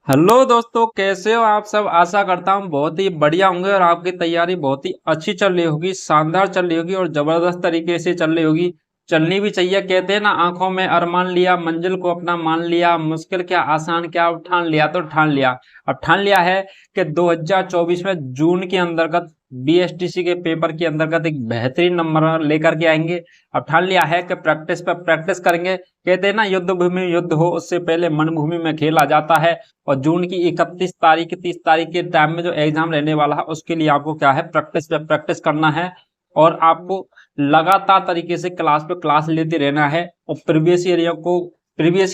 Hello दोस्तों, कैसे हो आप सब। आशा करता हूँ बहुत ही बढ़िया होंगे और आपकी तैयारी बहुत ही अच्छी चल रही होगी, शानदार चल रही होगी और जबरदस्त तरीके से चल रही होगी। चलनी भी चाहिए। कहते हैं ना, आंखों में अरमान लिया, मंजिल को अपना मान लिया, मुश्किल क्या आसान क्या, अब ठान लिया तो ठान लिया। अब ठान लिया है कि 2024 में जून के अंतर्गत बीएसटीसी के पेपर के अंतर्गत एक बेहतरीन नंबर लेकर के आएंगे। अब ठान लिया है कि प्रैक्टिस पे प्रैक्टिस करेंगे। कहते हैं ना, युद्ध भूमि में युद्ध हो उससे पहले मन भूमि में खेला जाता है। और जून की 31 तारीख 30 तारीख के टाइम में जो एग्जाम रहने वाला है उसके लिए आपको क्या है, प्रैक्टिस पे प्रैक्टिस करना है। और आपको लगातार तरीके से क्लास पे क्लास लेते रहना है और प्रीवियस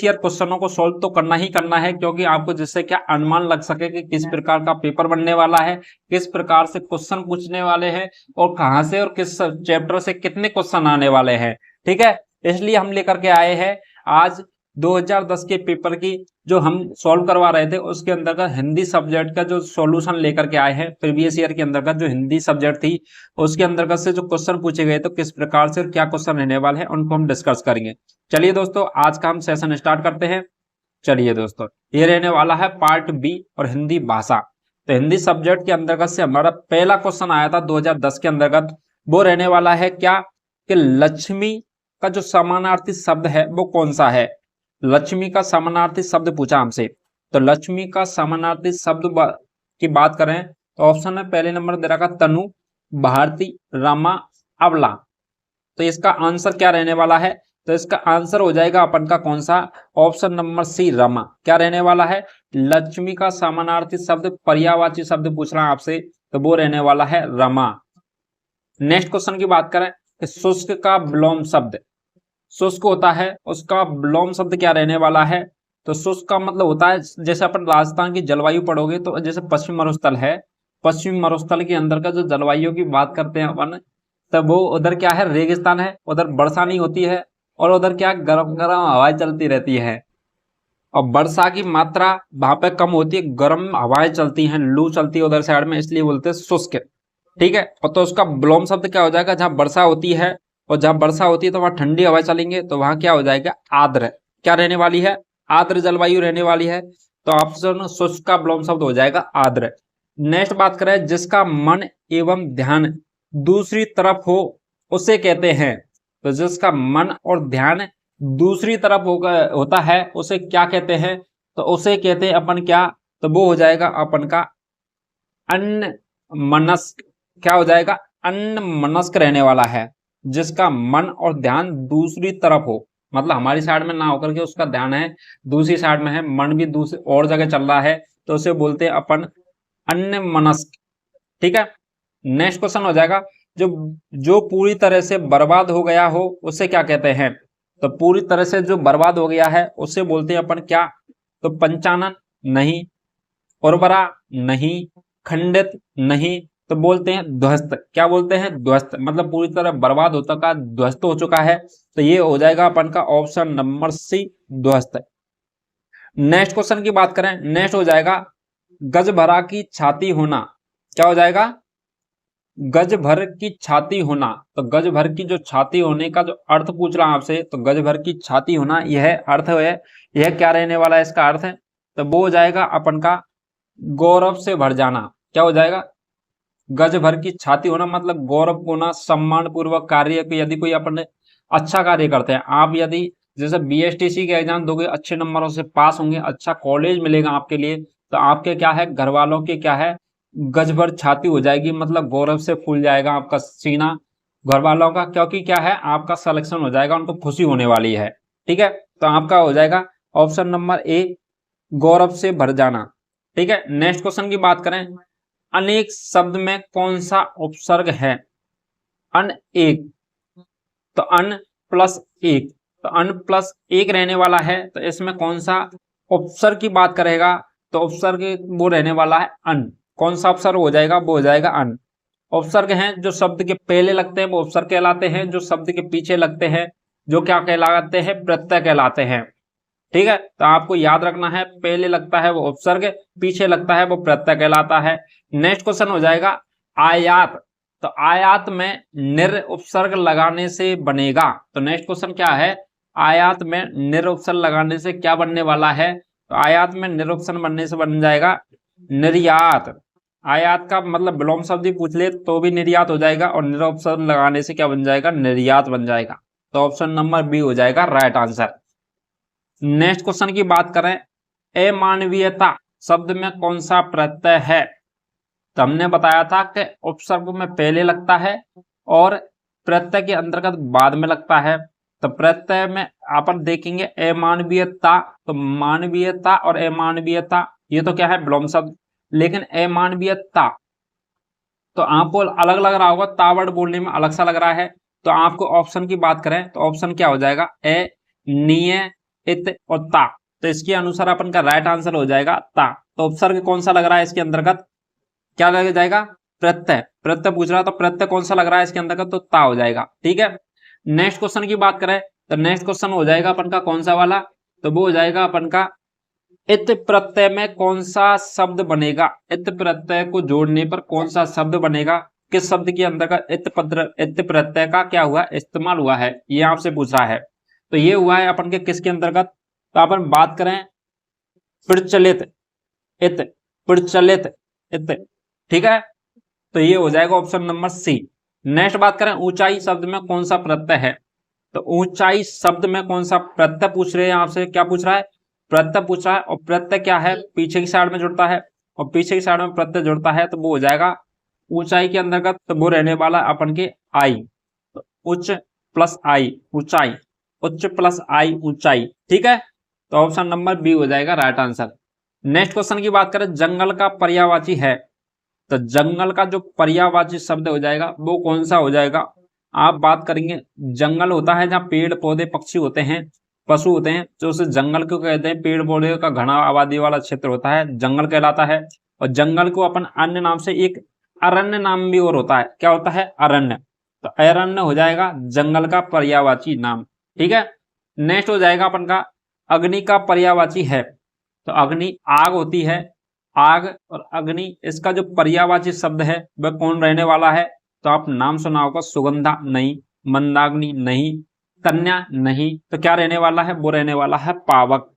ईयर क्वेश्चनों को सोल्व तो करना ही करना है, क्योंकि आपको जिससे क्या अनुमान लग सके कि किस प्रकार का पेपर बनने वाला है, किस प्रकार से क्वेश्चन पूछने वाले हैं और कहां से और किस चैप्टर से कितने क्वेश्चन आने वाले हैं। ठीक है, इसलिए हम लेकर के आए हैं आज 2010 के पेपर की जो हम सॉल्व करवा रहे थे उसके अंतर्गत हिंदी सब्जेक्ट का जो सॉल्यूशन लेकर के आए हैं। प्रीवियस ईयर के अंतर्गत जो हिंदी सब्जेक्ट थी उसके अंतर्गत से जो क्वेश्चन पूछे गए तो किस प्रकार से और क्या क्वेश्चन रहने वाले हैं उनको हम डिस्कस करेंगे। चलिए दोस्तों, आज का हम सेशन स्टार्ट करते हैं। चलिए दोस्तों, ये रहने वाला है पार्ट बी और हिंदी भाषा। तो हिंदी सब्जेक्ट के अंतर्गत से हमारा पहला क्वेश्चन आया था 2010 के अंतर्गत। वो रहने वाला है क्या कि लक्ष्मी का जो समानार्थी शब्द है वो कौन सा है। लक्ष्मी का समानार्थी शब्द पूछा हमसे। तो लक्ष्मी का समानार्थी शब्द की बात करें तो ऑप्शन में पहले नंबर दे रखा तनु, भारती, रमा, अबला। तो इसका आंसर क्या रहने वाला है। तो इसका आंसर हो जाएगा अपन का कौन सा, ऑप्शन नंबर सी, रमा। क्या रहने वाला है, लक्ष्मी का समानार्थी शब्द पर्यायवाची शब्द पूछ रहा है आपसे, तो वो रहने वाला है रमा। नेक्स्ट क्वेश्चन की बात करें कि शुष्क का विलोम शब्द, शुष्क होता है उसका विलोम शब्द क्या रहने वाला है। तो शुष्क का मतलब होता है, जैसे अपन राजस्थान की जलवायु पढ़ोगे तो जैसे पश्चिम मरुस्थल है, पश्चिम मरुस्थल के अंदर का जो जलवायु की बात करते हैं अपन, तब वो उधर क्या है, रेगिस्तान है, उधर वर्षा नहीं होती है और उधर क्या गर्म गर्म हवाएं चलती रहती है। और वर्षा की मात्रा वहां पे कम होती है, गर्म हवाएं चलती हैं, लू चलती है उधर साइड में, इसलिए बोलते हैं शुष्क। ठीक है, और तो उसका विलोम शब्द क्या हो जाएगा, जहां वर्षा होती है और जहां वर्षा होती है तो वहां ठंडी हवा चलेंगे, तो वहां क्या हो जाएगा, आर्द्र। क्या रहने वाली है, आर्द्र जलवायु रहने वाली है। तो ऑप्शन शुष्क का विलोम शब्द हो जाएगा आर्द्र। नेक्स्ट बात करें, जिसका मन एवं ध्यान दूसरी तरफ हो उसे कहते हैं। तो जिसका मन और ध्यान दूसरी तरफ होता है उसे क्या कहते हैं। तो उसे कहते हैं अपन क्या, तो वो हो जाएगा अपन का अन्मनस्क। क्या हो जाएगा, अन्मनस्क रहने वाला है। जिसका मन और ध्यान दूसरी तरफ हो, मतलब हमारी साइड में ना होकर के उसका ध्यान है दूसरी साइड में है, मन भी दूसरी और जगह चल रहा है, तो उसे बोलते हैं अपन अन्यमनस्क। ठीक है, नेक्स्ट क्वेश्चन हो जाएगा, जो जो पूरी तरह से बर्बाद हो गया हो उसे क्या कहते हैं। तो पूरी तरह से जो बर्बाद हो गया है उसे बोलते हैं अपन क्या, तो पंचानन नहीं, उर्वरा नहीं, खंडित नहीं, तो बोलते हैं ध्वस्त। क्या बोलते हैं, ध्वस्त, मतलब पूरी तरह बर्बाद हो चुका, ध्वस्त हो चुका है। तो ये हो जाएगा अपन का ऑप्शन नंबर सी, ध्वस्त। नेक्स्ट क्वेश्चन की बात करें, नेक्स्ट हो जाएगा गज भरा की छाती होना। क्या हो जाएगा, गज भर की छाती होना। तो गज भर की जो छाती होने का जो अर्थ पूछ रहा हूं आपसे, तो गज भर की छाती होना यह अर्थ है, यह क्या रहने वाला है इसका अर्थ है। तो वो हो जाएगा अपन का गौरव से भर जाना। क्या हो जाएगा, गज भर की छाती होना मतलब गौरव होना, सम्मान पूर्वक कार्य को, यदि कोई अपन अच्छा कार्य करते हैं आप, यदि जैसे बीएसटीसी के एग्जाम दोगे, अच्छे नंबरों से पास होंगे, अच्छा कॉलेज मिलेगा आपके लिए, तो आपके क्या है, घर वालों के क्या है, गज भर छाती हो जाएगी, मतलब गौरव से फूल जाएगा आपका सीना घर वालों का, क्योंकि क्या है, आपका सिलेक्शन हो जाएगा, उनको खुशी होने वाली है। ठीक है, तो आपका हो जाएगा ऑप्शन नंबर ए, गौरव से भर जाना। ठीक है, नेक्स्ट क्वेश्चन की बात करें, अनेक शब्द में कौन सा उपसर्ग है। अन एक, तो अन प्लस एक, तो अन प्लस एक रहने वाला है, तो इसमें कौन सा उपसर्ग की बात करेगा। तो उपसर्ग वो रहने वाला है अन। कौन सा उपसर्ग हो जाएगा, वो हो जाएगा अन। उपसर्ग हैं जो शब्द के पहले लगते हैं वो उपसर्ग कहलाते हैं, जो शब्द के पीछे लगते हैं जो क्या कहलाते हैं, प्रत्यय कहलाते हैं। ठीक है, तो आपको याद रखना है, पहले लगता है वो उपसर्ग, पीछे लगता है वो प्रत्यय कहलाता है। नेक्स्ट क्वेश्चन हो जाएगा आयात। तो आयात में निर उपसर्ग लगाने से बनेगा। तो नेक्स्ट क्वेश्चन क्या है, आयात में निर उपसर्ग लगाने से क्या बनने वाला है। तो आयात में निरुपसन बनने से बन जाएगा निर्यात। आयात का मतलब विलोम शब्द ही पूछ ले तो भी निर्यात हो जाएगा, और निरुपसन लगाने से क्या बन जाएगा, निर्यात बन जाएगा। तो ऑप्शन नंबर बी हो जाएगा राइट आंसर। नेक्स्ट क्वेश्चन की बात करें, अमानवीयता शब्द में कौन सा प्रत्यय है। तो हमने बताया था कि उपसर्ग में पहले लगता है और प्रत्यय के अंतर्गत बाद में लगता है। तो प्रत्यय में अपन देखेंगे अमानवीयता, तो मानवीयता और अमानवीयता ये तो क्या है, विलोम शब्द। लेकिन अमानवीयता तो आपको अलग लग रहा होगा, तावर्ड बोलने में अलग सा लग रहा है। तो आपको ऑप्शन की बात करें तो ऑप्शन क्या हो जाएगा, ए, निय, इत और ता। तो इसके अनुसार अपन का राइट आंसर हो जाएगा ता। तो उपसर्ग कौन सा लग रहा है इसके अंतर्गत, क्या लग जाएगा, प्रत्यय। प्रत्यय पूछ रहा है तो प्रत्यय कौन सा लग रहा है इसके अंतर्गत, तो ता हो जाएगा। ठीक है, नेक्स्ट क्वेश्चन की बात करें तो नेक्स्ट क्वेश्चन हो जाएगा अपन का कौन सा वाला, तो वो हो जाएगा अपन का इत प्रत्यय में कौन सा शब्द बनेगा। इत प्रत्यय को जोड़ने पर कौन सा शब्द बनेगा, किस शब्द के अंतर्गत इत प्रत्यय का क्या हुआ, इस्तेमाल हुआ है, ये आपसे पूछ रहा है। तो ये हुआ है अपन के किसके अंतर्गत, तो अपन बात करें प्रचलित इत, प्रचलित इत। ठीक है, तो ये हो जाएगा ऑप्शन नंबर सी। नेक्स्ट बात करें ऊंचाई शब्द में कौन सा प्रत्यय है। तो ऊंचाई शब्द में कौन सा प्रत्यय पूछ रहे हैं आपसे, क्या पूछ रहा है, प्रत्यय पूछ रहा है। और प्रत्यय क्या है, पीछे की साइड में जुड़ता है, और पीछे की साइड में प्रत्यय जुड़ता है तो वो हो जाएगा ऊंचाई के अंतर्गत, तो वो रहने वाला अपन के आई। तो उच्च प्लस आई ऊंचाई, उच्च प्लस आई ऊंचाई। ठीक है, तो ऑप्शन नंबर बी हो जाएगा राइट आंसर। नेक्स्ट क्वेश्चन की बात करें, जंगल का पर्यायवाची है। तो जंगल का जो पर्यायवाची शब्द हो जाएगा वो कौन सा हो जाएगा। आप बात करेंगे, जंगल होता है जहाँ पेड़ पौधे पक्षी होते हैं, पशु होते हैं, तो उसे जंगल क्यों कहते हैं, पेड़ पौधे का घना आबादी वाला क्षेत्र होता है, जंगल कहलाता है। और जंगल को अपन अन्य नाम से एक अरण्य नाम भी और होता है, क्या होता है, अरण्य। तो अरण्य हो जाएगा जंगल का पर्यायवाची नाम। ठीक है, नेक्स्ट हो जाएगा अपन का अग्नि का पर्यायवाची है। तो अग्नि आग होती है, आग और अग्नि, इसका जो पर्यायवाची शब्द है वह कौन रहने वाला है। तो आप नाम सुना होगा, सुगंधा नहीं, मंदाग्नि नहीं, कन्या नहीं, तो क्या रहने वाला है, वो रहने वाला है पावक।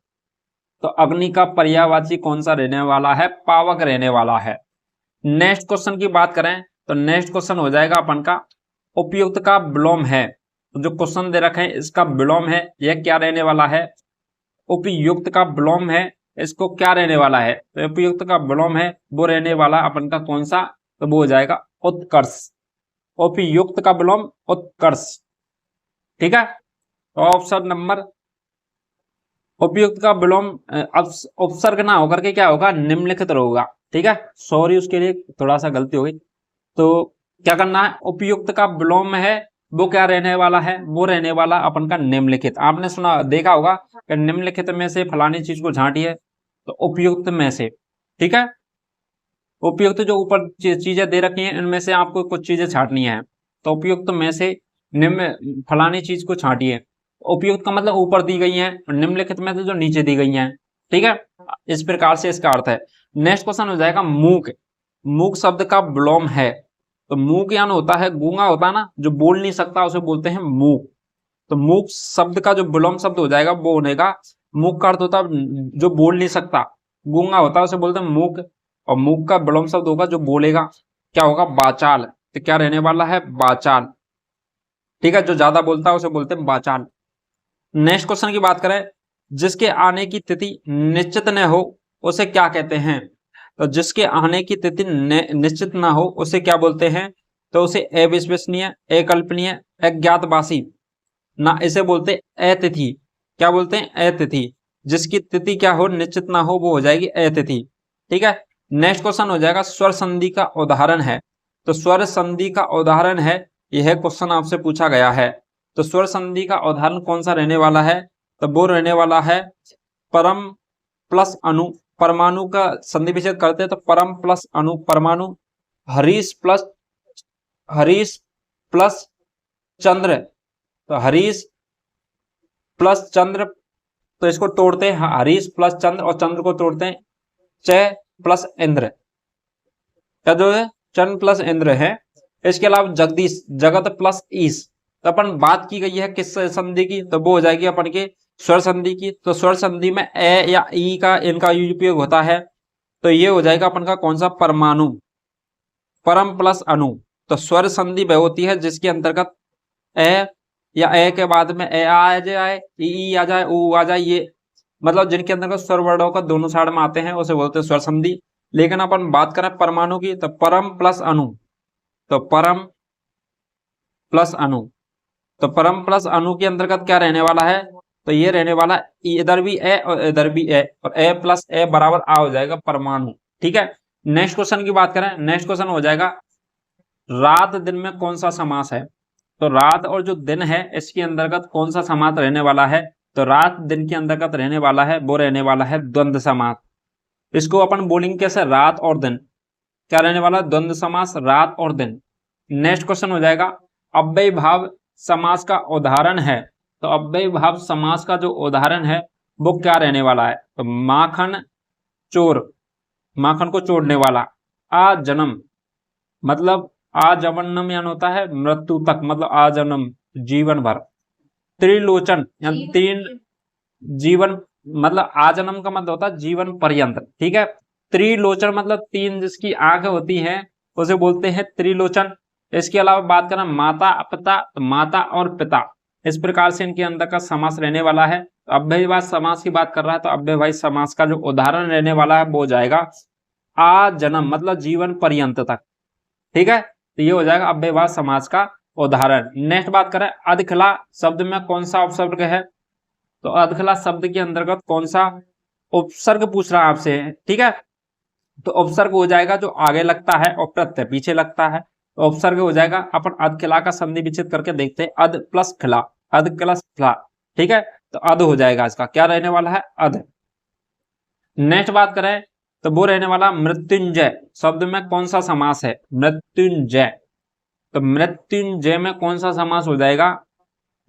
तो अग्नि का पर्यायवाची कौन सा रहने वाला है, पावक रहने वाला है। नेक्स्ट क्वेश्चन की बात करें तो नेक्स्ट क्वेश्चन हो जाएगा अपन का उपयुक्त का विलोम है। तो जो क्वेश्चन दे रखे हैं इसका विलोम है, यह क्या रहने वाला है, उपयुक्त का विलोम है, इसको क्या रहने वाला है, तो उपयुक्त का विलोम है वो रहने वाला अपन का कौन सा, तो वो हो जाएगा उत्कर्ष। उपयुक्त का विलोम उत्कर्ष। ठीक है, तो ऑप्शन नंबर, उपयुक्त का विलोम उपसर्ग ना होकर के क्या होगा, निम्नलिखित होगा। ठीक है, सॉरी उसके लिए थोड़ा सा गलती हो गई। तो क्या करना है, उपयुक्त का विलोम है वो क्या रहने वाला है, वो रहने वाला अपन का निम्नलिखित। आपने सुना देखा होगा कि निम्नलिखित में से फलानी चीज को झांटिए, तो उपयुक्त में से। ठीक है, उपयुक्त जो ऊपर चीजें दे रखी हैं इनमें से आपको कुछ चीजें छांटनी है। तो उपयुक्त में से निम्न फलानी चीज को छांटिए। उपयुक्त का मतलब ऊपर दी गई है, और निम्नलिखित में से जो नीचे दी गई हैं। ठीक है, इस प्रकार से इसका अर्थ है। नेक्स्ट क्वेश्चन हो जाएगा मूक। मूक शब्द का विलोम है। तो मूक यानी होता है गूंगा, होता है ना जो बोल नहीं सकता, उसे बोलते हैं मूक। तो मूक शब्द का जो विलोम शब्द हो जाएगा वो होनेगा, मूक का अर्थ होता है जो बोल नहीं सकता, गूंगा होता है उसे बोलते हैं मूक। और मूक का विलोम शब्द होगा जो बोलेगा, क्या होगा, वाचाल। तो क्या रहने वाला है, वाचाल। ठीक है, जो ज्यादा बोलता है उसे बोलते हैं वाचाल। नेक्स्ट क्वेश्चन की बात करें, जिसके आने की तिथि निश्चित न हो उसे क्या कहते हैं। तो जिसके आने की तिथि निश्चित ना हो उसे क्या बोलते हैं, तो उसे अविश्वसनीय, अकल्पनीय, अज्ञातवासी ना, इसे बोलते अतिथि। क्या बोलते हैं, अतिथि। जिसकी तिथि क्या हो, निश्चित ना हो, वो हो जाएगी अतिथि। ठीक है, नेक्स्ट क्वेश्चन हो जाएगा स्वर संधि का उदाहरण है। तो स्वर संधि का उदाहरण है, यह क्वेश्चन आपसे पूछा गया है। तो स्वर संधि का उदाहरण कौन सा रहने वाला है, तो वो रहने वाला है परम प्लस अणु। परमाणु का संधि विच्छेद करते हैं तो परम प्लस अणु परमाणु, हरीश प्लस चंद्र। तो हरीश प्लस चंद्र, तो इसको तोड़ते हैं हरीश प्लस चंद्र, और चंद्र को तोड़ते हैं च प्लस इंद्र। क्या जो है, चंद्र प्लस इंद्र है। इसके अलावा जगदीश, जगत प्लस ईश। तो अपन बात की गई है किस संधि की, तो वो हो जाएगी अपन के स्वर संधि की, तो स्वर संधि में ए या ई का इनका उपयोग होता है। तो ये हो जाएगा अपन का कौन सा, परमाणु, परम प्लस अणु। तो स्वर संधि वह होती है जिसके अंतर्गत ए या ए के बाद में ए आ जाए, ई आ जाए, ऊ आ जाए, ये मतलब जिनके अंतर्गत स्वर वर्णों का दोनों साइड में आते हैं उसे बोलते हैं स्वर संधि। लेकिन अपन बात करें परमाणु की, तो परम प्लस अणु, तो परम प्लस अणु, तो परम प्लस अणु के अंतर्गत क्या रहने वाला है, तो ये रहने वाला इधर भी ए और इधर भी ए, और ए प्लस ए बराबर आ हो जाएगा परमाणु। ठीक है, नेक्स्ट क्वेश्चन की बात करें, नेक्स्ट क्वेश्चन हो जाएगा रात दिन में कौन सा समास है। तो रात और जो दिन है इसके अंतर्गत कौन सा समास रहने वाला है, तो रात दिन के अंतर्गत रहने वाला है, वो रहने वाला है द्वंद्व समास। इसको अपन बोलेंगे कैसे, रात और दिन, क्या रहने वाला, द्वंद्व समास, रात और दिन। नेक्स्ट क्वेश्चन हो जाएगा अव्ययी भाव समास का उदाहरण है। तो अव्ययी भाव समास का जो उदाहरण है वो क्या रहने वाला है, तो माखन चोर, माखन को चोरने वाला। आ जन्म मतलब आजन्म यानी होता है मृत्यु तक, मतलब आजन्म जीवन भर। त्रिलोचन यानी तीन, जीवन मतलब आजन्म का मतलब होता है जीवन पर्यंत। ठीक है, त्रिलोचन मतलब तीन जिसकी आंखें होती हैं उसे बोलते हैं त्रिलोचन। इसके अलावा बात करें माता पिता, तो माता और पिता, इस प्रकार से इनके अंदर का समास रहने वाला है। तो अव्ययीभाव समास की बात कर रहा है, तो अव्ययीभाव समास का जो उदाहरण रहने वाला है वो हो जाएगा आ जन्म मतलब जीवन पर्यंत तक। ठीक है, तो ये हो जाएगा अव्ययीभाव समास का उदाहरण। नेक्स्ट बात करें अधखला शब्द में कौन सा उपसर्ग है, तो अधखला शब्द के अंतर्गत कौन सा उपसर्ग पूछ रहा है आपसे। ठीक है, तो उपसर्ग हो जाएगा जो आगे लगता है और प्रत्यय पीछे लगता है, तो उपसर्ग हो जाएगा। अपन अधखला का संधि विच्छेद करके देखते हैं, अध प्लस खिला, अध प्लस खिला। ठीक है, तो अध हो जाएगा, इसका क्या रहने वाला है, अध। नेक्स्ट बात करें तो वो रहने वाला मृत्युंजय शब्द में कौन सा समास है, मृत्युंजय। तो मृत्युंजय में कौन सा समास हो जाएगा,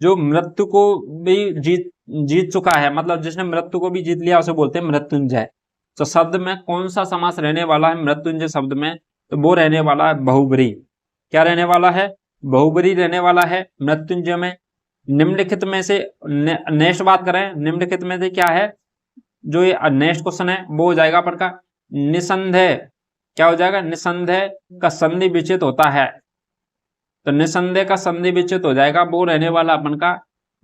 जो मृत्यु को भी जीत चुका है, मतलब जिसने मृत्यु को भी जीत लिया उसे बोलते हैं मृत्युंजय। तो शब्द में कौन सा समास रहने वाला है मृत्युंजय शब्द में, तो वो रहने वाला है बहुब्री। क्या रहने वाला है, बहुब्री रहने वाला है मृत्युंजय में। निम्नलिखित में से नेक्स्ट बात करें, निम्नलिखित में से क्या है, जो ये नेक्स्ट क्वेश्चन है वो हो जाएगा अपन का निसंदेह। क्या हो जाएगा, निसंदेह का संधि विच्छेद होता है। तो निसंदेह का संधि विच्छेद हो जाएगा, वो रहने वाला अपन का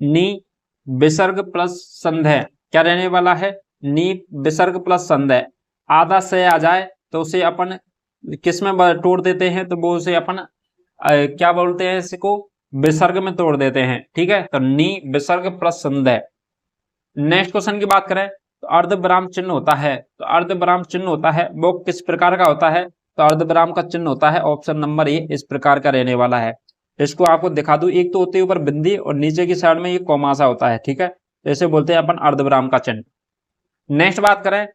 नी विसर्ग प्लस संदेह। क्या रहने वाला है, नी विसर्ग प्लस संदेह। आधा से आ जाए तो उसे अपन किस में तोड़ देते हैं, तो वो उसे अपन क्या बोलते हैं, इसको विसर्ग में तोड़ देते हैं। ठीक है, तो नी विसर्ग प्लस संदेह। नेक्स्ट क्वेश्चन की बात करें तो अर्धविराम चिन्ह होता है, तो अर्धविराम चिन्ह होता है वो किस प्रकार का होता है, तो अर्धविराम का चिन्ह होता है ऑप्शन नंबर ए इस प्रकार का रहने वाला है। इसको आपको दिखा दूं, एक तो होते हैं ऊपर बिंदी और नीचे की साइड में ये कोमासा होता है। ठीक है, तो इसे बोलते हैं अपन अर्धविराम का चिन्ह। नेक्स्ट बात करें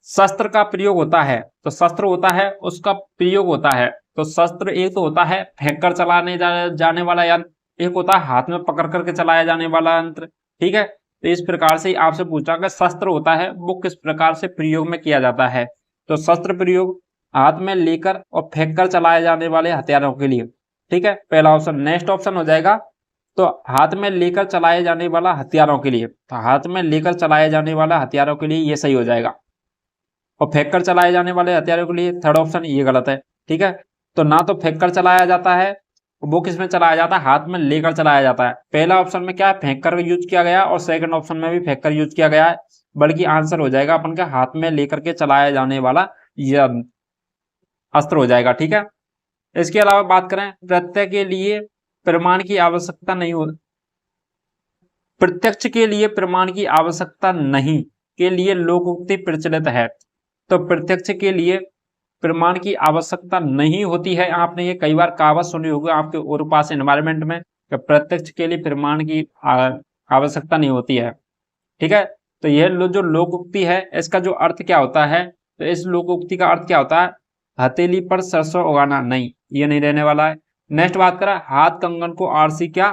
शस्त्र का प्रयोग होता है, तो शस्त्र होता है उसका प्रयोग होता है। तो शस्त्र एक तो होता है फेंक कर चलाने जाने वाला यंत्र, एक होता है हाथ में पकड़ करके चलाया जाने वाला यंत्र। ठीक है, तो इस प्रकार से आपसे पूछा कि शस्त्र होता है वो किस प्रकार से प्रयोग में किया जाता है, तो शस्त्र प्रयोग हाथ में लेकर और फेंक कर चलाए जाने वाले हथियारों के लिए। ठीक है, पहला ऑप्शन। नेक्स्ट ऑप्शन हो जाएगा तो हाथ में लेकर चलाए जाने वाला हथियारों के लिए, तो हाथ में लेकर चलाए जाने वाला हथियारों के लिए ये सही हो जाएगा। और फेंक कर चलाए जाने वाले हथियारों के लिए थर्ड ऑप्शन ये गलत है। ठीक है, तो ना तो फेंक कर चलाया जाता है, वो किस में चलाया जाता है, हाथ में लेकर चलाया जाता है। पहला ऑप्शन में क्या है, फेंक कर यूज किया गया, और सेकंड ऑप्शन में भी फेंक कर यूज किया गया है, बल्कि आंसर हो जाएगा अपन का हाथ में लेकर के चलाया जाने वाला यह अस्त्र हो जाएगा। ठीक है, इसके अलावा बात करें प्रत्यय के लिए प्रमाण की आवश्यकता नहीं हो, प्रत्यक्ष के लिए प्रमाण की आवश्यकता नहीं के लिए लोकोक्ति प्रचलित है। तो प्रत्यक्ष के लिए प्रमाण की आवश्यकता नहीं होती है, आपने ये कई बार कहावत सुनी होगी आपके और पास एनवायरमेंट में, कि प्रत्यक्ष के लिए प्रमाण की आवश्यकता नहीं होती है। ठीक है, तो यह जो लोकोक्ति है इसका जो अर्थ क्या होता है, तो इस लोकोक्ति का अर्थ क्या होता है, हथेली पर सरसों उगाना, नहीं ये नहीं रहने वाला है। नेक्स्ट बात करें हाथ कंगन को आरसी क्या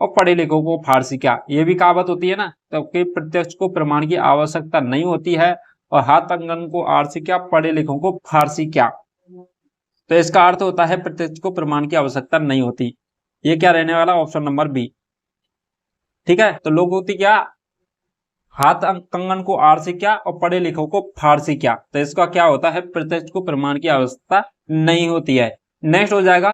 और पढ़े लिखों को फारसी क्या, ये भी कहावत होती है ना, तो प्रत्यक्ष को प्रमाण की आवश्यकता नहीं होती है, और हाथ कंगन को आरसी क्या, पढ़े लिखों को फारसी क्या। तो इसका अर्थ होता है प्रत्यक्ष को प्रमाण की आवश्यकता नहीं होती। ये क्या रहने वाला, ऑप्शन नंबर बी। ठीक है, तो लोग होती क्या, हाथ कंगन को आड़ से क्या और पढ़े लिखों को फाड़ से क्या, तो इसका क्या होता है, प्रत्यक्ष को प्रमाण की आवश्यकता नहीं होती है। नेक्स्ट हो जाएगा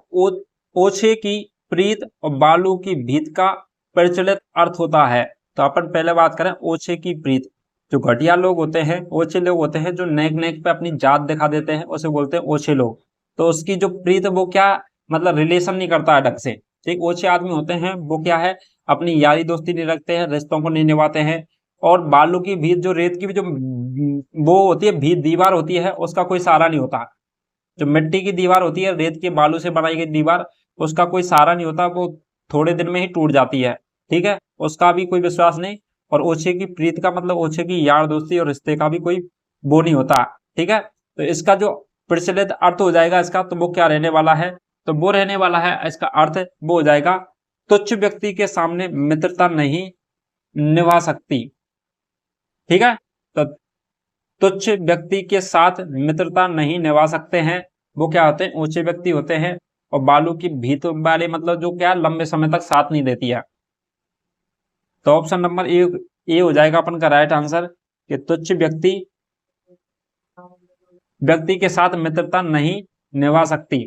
ओछे की प्रीत और बालू की भीत का प्रचलित अर्थ होता है। तो अपन पहले बात करें ओछे की प्रीत। जो घटिया लोग होते हैं, ओछे लोग होते हैं, जो नेक नेक पे अपनी जात दिखा देते हैं, उसे बोलते हैं ओछे लोग। तो उसकी जो प्रीत वो क्या, मतलब रिलेशन नहीं करता है ढंग से। ठीक, ओछे आदमी होते हैं वो क्या है, अपनी यारी दोस्ती नहीं रखते हैं, रिश्तों को नहीं निभाते हैं। और बालू की भीत, जो रेत की भी जो वो होती है भीत, दीवार होती है, उसका कोई सहारा नहीं होता। जो मिट्टी की दीवार होती है, रेत के बालू से बनाई गई दीवार, उसका कोई सहारा नहीं होता, वो थोड़े दिन में ही टूट जाती है। ठीक है, उसका भी कोई विश्वास नहीं। और ओछे की प्रीत का मतलब ओछे की यार दोस्ती और रिश्ते का भी कोई वो नहीं होता। ठीक है, तो इसका जो प्रचलित अर्थ हो जाएगा इसका, तो वो क्या रहने वाला है, तो वो रहने वाला है इसका अर्थ वो हो जाएगा, तुच्छ व्यक्ति के सामने मित्रता नहीं निभा सकती। ठीक है, तो तुच्छ व्यक्ति के साथ मित्रता नहीं निभा सकते हैं, वो क्या होते हैं, ऊंचे व्यक्ति होते हैं। और बालू की भीत वाले मतलब जो क्या लंबे समय तक साथ नहीं देती है। तो ऑप्शन नंबर ए हो जाएगा अपन का राइट आंसर, कि तुच्छ व्यक्ति व्यक्ति के साथ मित्रता नहीं निभा सकती।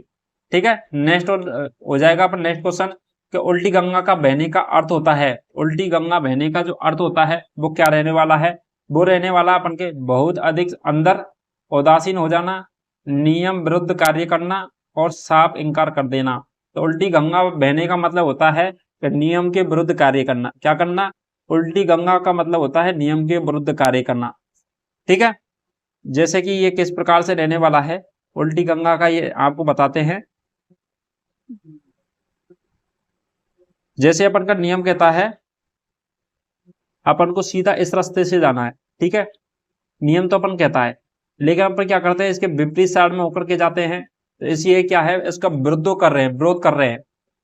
ठीक है, नेक्स्ट हो जाएगा अपन नेक्स्ट क्वेश्चन, कि उल्टी गंगा का बहने का अर्थ होता है। उल्टी गंगा बहने का जो अर्थ होता है वो क्या रहने वाला है, वो रहने वाला अपन के बहुत अधिक अंदर, उदासीन हो जाना, नियम विरुद्ध कार्य करना और साफ इंकार कर देना। तो उल्टी गंगा बहने का मतलब होता है कि नियम के विरुद्ध कार्य करना। क्या करना, उल्टी गंगा का मतलब होता है नियम के विरुद्ध कार्य करना। ठीक है, जैसे कि ये किस प्रकार से रहने वाला है उल्टी गंगा का, ये आपको बताते हैं। जैसे अपन का नियम कहता है अपन को सीधा इस रास्ते से जाना है। ठीक है, नियम तो अपन कहता है, लेकिन अपन क्या करते हैं, इसके विपरीत साइड में होकर के जाते हैं। तो इसलिए क्या है, इसका विरोध कर रहे हैं, विरोध कर रहे हैं।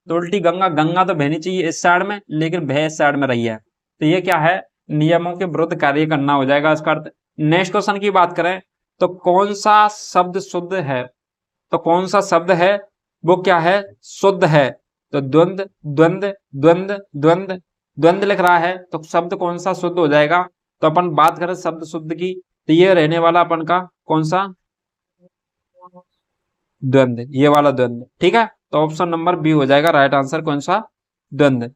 तो उल्टी गंगा, गंगा तो बहनी चाहिए इस साइड में, लेकिन बह इस साइड में रही है। तो ये क्या है, नियमों के विरुद्ध कार्य करना हो जाएगा इसका अर्थ। नेक्स्ट क्वेश्चन की बात करें, तो कौन सा शब्द शुद्ध है, तो कौन सा शब्द है वो क्या है, शुद्ध है। तो द्वंद द्वंद द्वंद द्वंद द्वंद लिख रहा है, तो शब्द कौन सा शुद्ध हो जाएगा। तो अपन बात करें शब्द शुद्ध की, तो ये रहने वाला अपन का कौन सा, द्वंद, ये वाला द्वंद। ठीक है, तो ऑप्शन नंबर बी हो जाएगा राइट आंसर, कौन सा, द्वंद।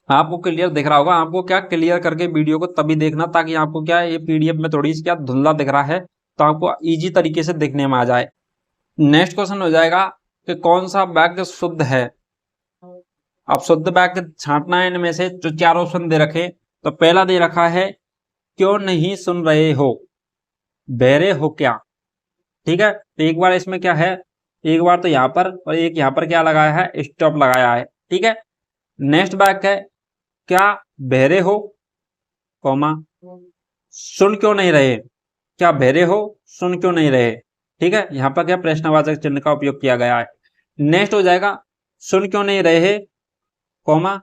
आपको क्लियर दिख रहा होगा, आपको क्या क्लियर करके वीडियो को तभी देखना ताकि आपको क्या ये पीडीएफ में थोड़ी सी क्या धुंधला दिख रहा है, तो आपको इजी तरीके से देखने में आ जाए। नेक्स्ट क्वेश्चन हो जाएगा कि कौन सा वाक्य शुद्ध है। अब शुद्ध वाक्य छांटना है, इनमें से जो चार ऑप्शन दे रखे, तो पहला दे रखा है, क्यों नहीं सुन रहे हो, बहरे हो क्या। ठीक है, तो एक बार इसमें क्या है, एक बार तो यहाँ पर और एक यहाँ पर क्या लगाया है, स्टॉप लगाया है। ठीक है, नेक्स्ट वाक्य है, क्या बहरे हो, कॉमा, सुन क्यों नहीं रहे, क्या बहरे हो, सुन क्यों नहीं रहे। ठीक है, यहाँ पर क्या प्रश्नवाचक चिन्ह का उपयोग किया गया है। नेक्स्ट हो जाएगा, सुन क्यों नहीं रहे, कॉमा,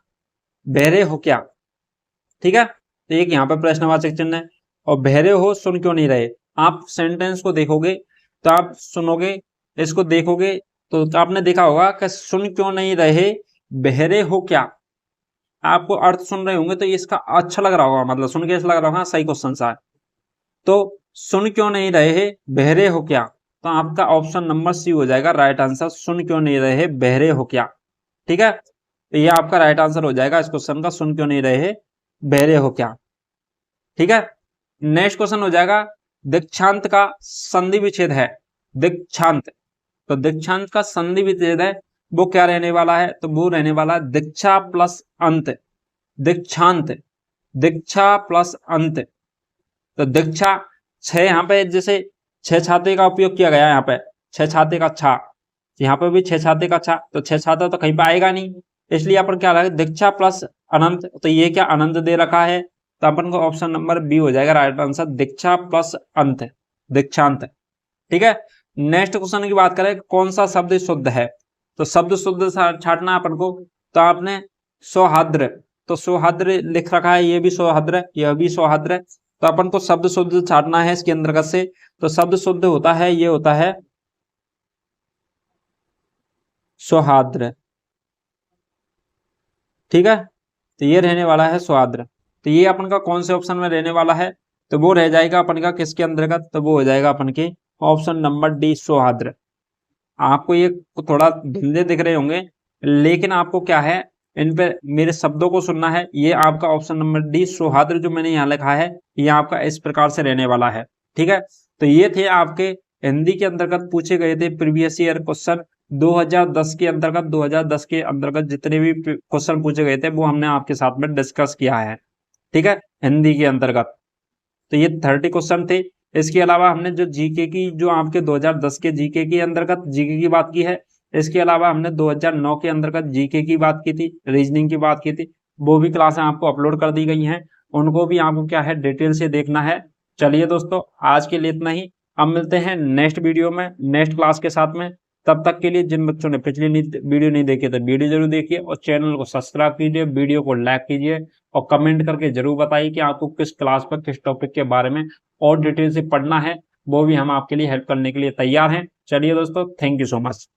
बहरे हो क्या। ठीक है, तो एक यहाँ पर प्रश्नवाचक चिन्ह है, और बहरे हो सुन क्यों नहीं रहे। आप सेंटेंस को देखोगे तो आप सुनोगे, इसको देखोगे तो आपने देखा होगा कि सुन क्यों नहीं रहे, बहरे हो क्या। आपको अर्थ सुन रहे होंगे तो इसका अच्छा लग रहा होगा, मतलब सुन के ऐसा लग रहा होगा सही क्वेश्चन सा है। तो सुन क्यों नहीं रहे, बहरे हो क्या, तो आपका ऑप्शन नंबर सी हो जाएगा राइट आंसर, सुन क्यों नहीं रहे, बहरे हो क्या। ठीक है, तो ये आपका राइट आंसर हो जाएगा इस क्वेश्चन का, सुन क्यों नहीं रहे, बहरे हो क्या। ठीक है, नेक्स्ट क्वेश्चन हो जाएगा, दीक्षांत का संधि विच्छेद है, दीक्षांत, तो दीक्षांत का संधि विच्छेद है वो क्या रहने वाला है, तो वो रहने वाला है दीक्षा प्लस अंत, दीक्षांत, दीक्षा प्लस अंत। तो दीक्षा, छह यहाँ पे जैसे छह छाते का उपयोग किया गया है, यहाँ पे छह छाते का छा, यहाँ पे भी छह छाते का छा, तो छह छाता तो कहीं पे आएगा नहीं, इसलिए अपन क्या रहा दीक्षा प्लस अनंत, तो ये क्या अनंत दे रखा है, तो अपन को ऑप्शन नंबर बी हो जाएगा राइट आंसर, दीक्षा प्लस अंत, दीक्षांत। ठीक है, नेक्स्ट क्वेश्चन की बात करें, कौन सा शब्द शुद्ध है, तो शब्द शुद्ध छाटना अपन को, तो आपने सौहार्द्र, तो सौहार्द्र लिख रखा है, ये भी सौहार्द्र, यह भी सौहार्द्र, तो अपन को शब्द शुद्ध छाटना है इसके अंतर्गत से। तो शब्द शुद्ध होता है, ये होता है सौहार्द्र। ठीक है, तो ये रहने वाला है सौहार्द। तो ये अपन का कौन से ऑप्शन में रहने वाला है, तो वो रह जाएगा अपन का किसके अंतर्गत, तो वो हो जाएगा अपन के ऑप्शन नंबर डी सौहार्द। आपको ये थोड़ा धुंधले दिख रहे होंगे, लेकिन आपको क्या है, इन पे मेरे शब्दों को सुनना है। ये आपका ऑप्शन नंबर डी सौहार्द जो मैंने यहाँ लिखा है, ये आपका इस प्रकार से रहने वाला है। ठीक है, तो ये थे आपके हिंदी के अंतर्गत पूछे गए थे प्रीवियस ईयर क्वेश्चन 2010 के अंतर्गत। 2010 के अंतर्गत जितने भी क्वेश्चन पूछे गए थे वो हमने आपके साथ में डिस्कस किया है। ठीक है, हिंदी के अंतर्गत तो ये 30 क्वेश्चन थे। इसके अलावा हमने जो जीके की, जो आपके 2010 के जीके के अंतर्गत जीके की बात की है, इसके अलावा हमने 2009 के अंतर्गत जीके की बात की थी, रीजनिंग की बात की थी, वो भी क्लासें आपको अपलोड कर दी गई हैं, उनको भी आपको क्या है डिटेल से देखना है। चलिए दोस्तों, आज के लिए इतना ही। अब मिलते हैं नेक्स्ट वीडियो में, नेक्स्ट क्लास के साथ में। तब तक के लिए जिन बच्चों ने पिछली वीडियो नहीं देखी तो वीडियो जरूर देखिए और चैनल को सब्सक्राइब कीजिए, वीडियो को लाइक कीजिए और कमेंट करके जरूर बताइए कि आपको किस क्लास पर किस टॉपिक के बारे में और डिटेल से पढ़ना है। वो भी हम आपके लिए हेल्प करने के लिए तैयार हैं। चलिए दोस्तों, थैंक यू सो मच।